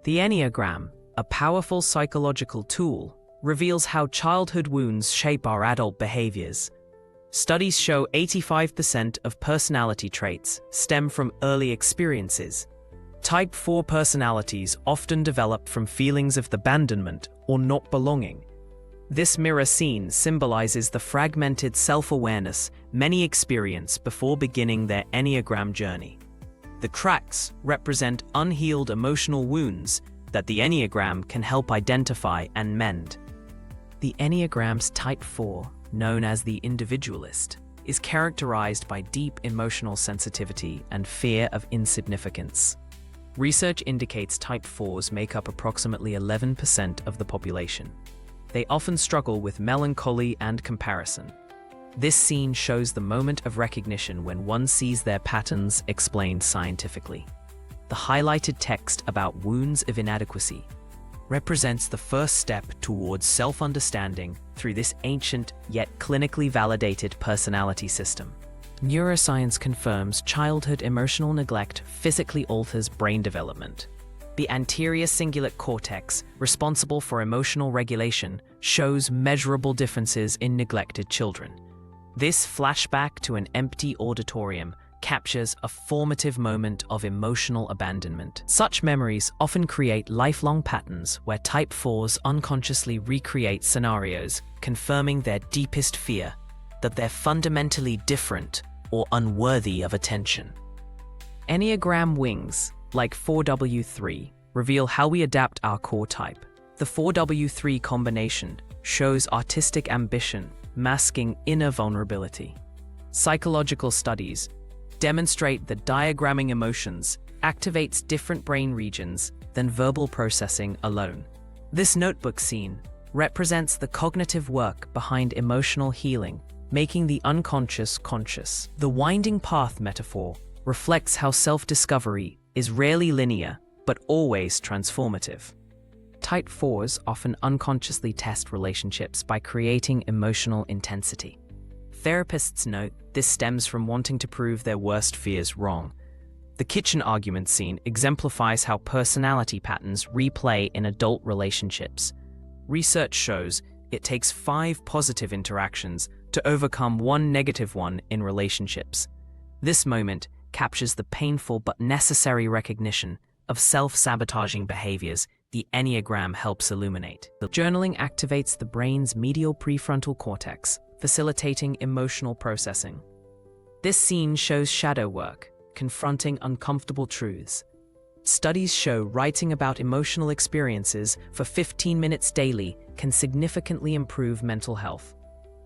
The Enneagram, a powerful psychological tool, reveals how childhood wounds shape our adult behaviors. Studies show 85% of personality traits stem from early experiences. Type 4 personalities often develop from feelings of abandonment or not belonging. This mirror scene symbolizes the fragmented self-awareness many experience before beginning their Enneagram journey. The cracks represent unhealed emotional wounds that the Enneagram can help identify and mend. The Enneagram's Type 4, known as the individualist, is characterized by deep emotional sensitivity and fear of insignificance. Research indicates Type 4s make up approximately 11% of the population. They often struggle with melancholy and comparison. This scene shows the moment of recognition when one sees their patterns explained scientifically. The highlighted text about wounds of inadequacy represents the first step towards self-understanding through this ancient yet clinically validated personality system. Neuroscience confirms childhood emotional neglect physically alters brain development. The anterior cingulate cortex, responsible for emotional regulation, shows measurable differences in neglected children. This flashback to an empty auditorium captures a formative moment of emotional abandonment. Such memories often create lifelong patterns where Type 4s unconsciously recreate scenarios, confirming their deepest fear that they're fundamentally different or unworthy of attention. Enneagram wings, like 4W3, reveal how we adapt our core type. The 4W3 combination shows artistic ambition, masking inner vulnerability. Psychological studies demonstrate that diagramming emotions activates different brain regions than verbal processing alone. This notebook scene represents the cognitive work behind emotional healing, making the unconscious conscious. The winding path metaphor reflects how self-discovery is rarely linear, but always transformative. Type 4s often unconsciously test relationships by creating emotional intensity. Therapists note this stems from wanting to prove their worst fears wrong. The kitchen argument scene exemplifies how personality patterns replay in adult relationships. Research shows it takes 5 positive interactions to overcome 1 negative one in relationships. This moment captures the painful but necessary recognition of self-sabotaging behaviors the Enneagram helps illuminate. Journaling activates the brain's medial prefrontal cortex, facilitating emotional processing. This scene shows shadow work, confronting uncomfortable truths. Studies show writing about emotional experiences for 15 minutes daily can significantly improve mental health.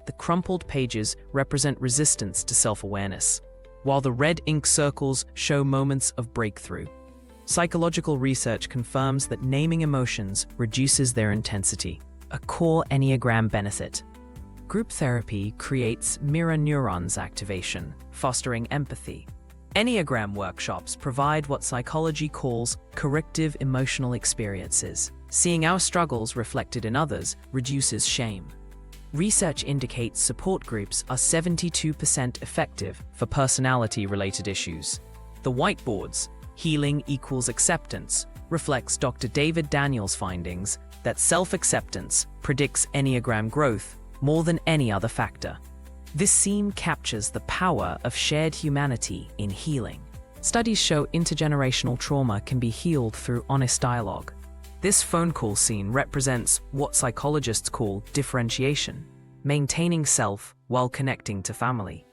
The crumpled pages represent resistance to self-awareness, while the red ink circles show moments of breakthrough. Psychological research confirms that naming emotions reduces their intensity, a core Enneagram benefit. Group therapy creates mirror neurons activation, fostering empathy. Enneagram workshops provide what psychology calls corrective emotional experiences. Seeing our struggles reflected in others reduces shame. Research indicates support groups are 72% effective for personality-related issues. The whiteboards, Healing Equals Acceptance, reflects Dr. David Daniels' findings that self-acceptance predicts Enneagram growth more than any other factor. This scene captures the power of shared humanity in healing. Studies show intergenerational trauma can be healed through honest dialogue. This phone call scene represents what psychologists call differentiation, maintaining self while connecting to family.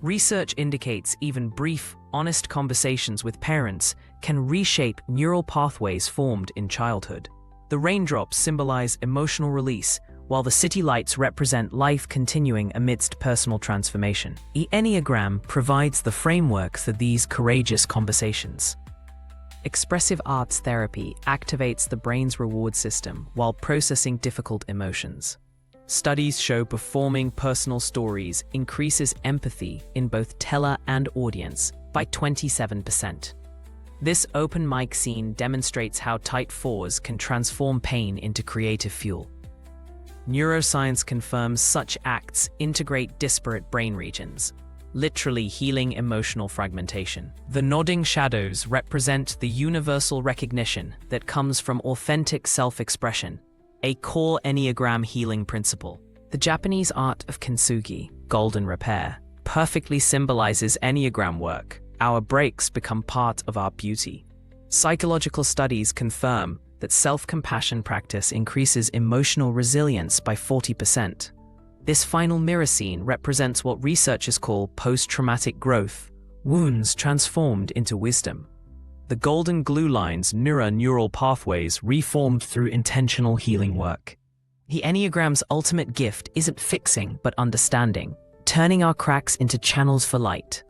Research indicates even brief, honest conversations with parents can reshape neural pathways formed in childhood. The raindrops symbolize emotional release, while the city lights represent life continuing amidst personal transformation. The Enneagram provides the framework for these courageous conversations. Expressive arts therapy activates the brain's reward system while processing difficult emotions. Studies show performing personal stories increases empathy in both teller and audience by 27%. This open mic scene demonstrates how Type 4s can transform pain into creative fuel. Neuroscience confirms such acts integrate disparate brain regions. literally healing emotional fragmentation. The nodding shadows represent the universal recognition that comes from authentic self-expression, a core Enneagram healing principle. The Japanese art of kintsugi, golden repair, perfectly symbolizes Enneagram work. Our breaks become part of our beauty. Psychological studies confirm that self-compassion practice increases emotional resilience by 40%. This final mirror scene represents what researchers call post-traumatic growth, wounds transformed into wisdom. The golden glue lines mirror neural pathways reformed through intentional healing work. The Enneagram's ultimate gift isn't fixing, but understanding, turning our cracks into channels for light.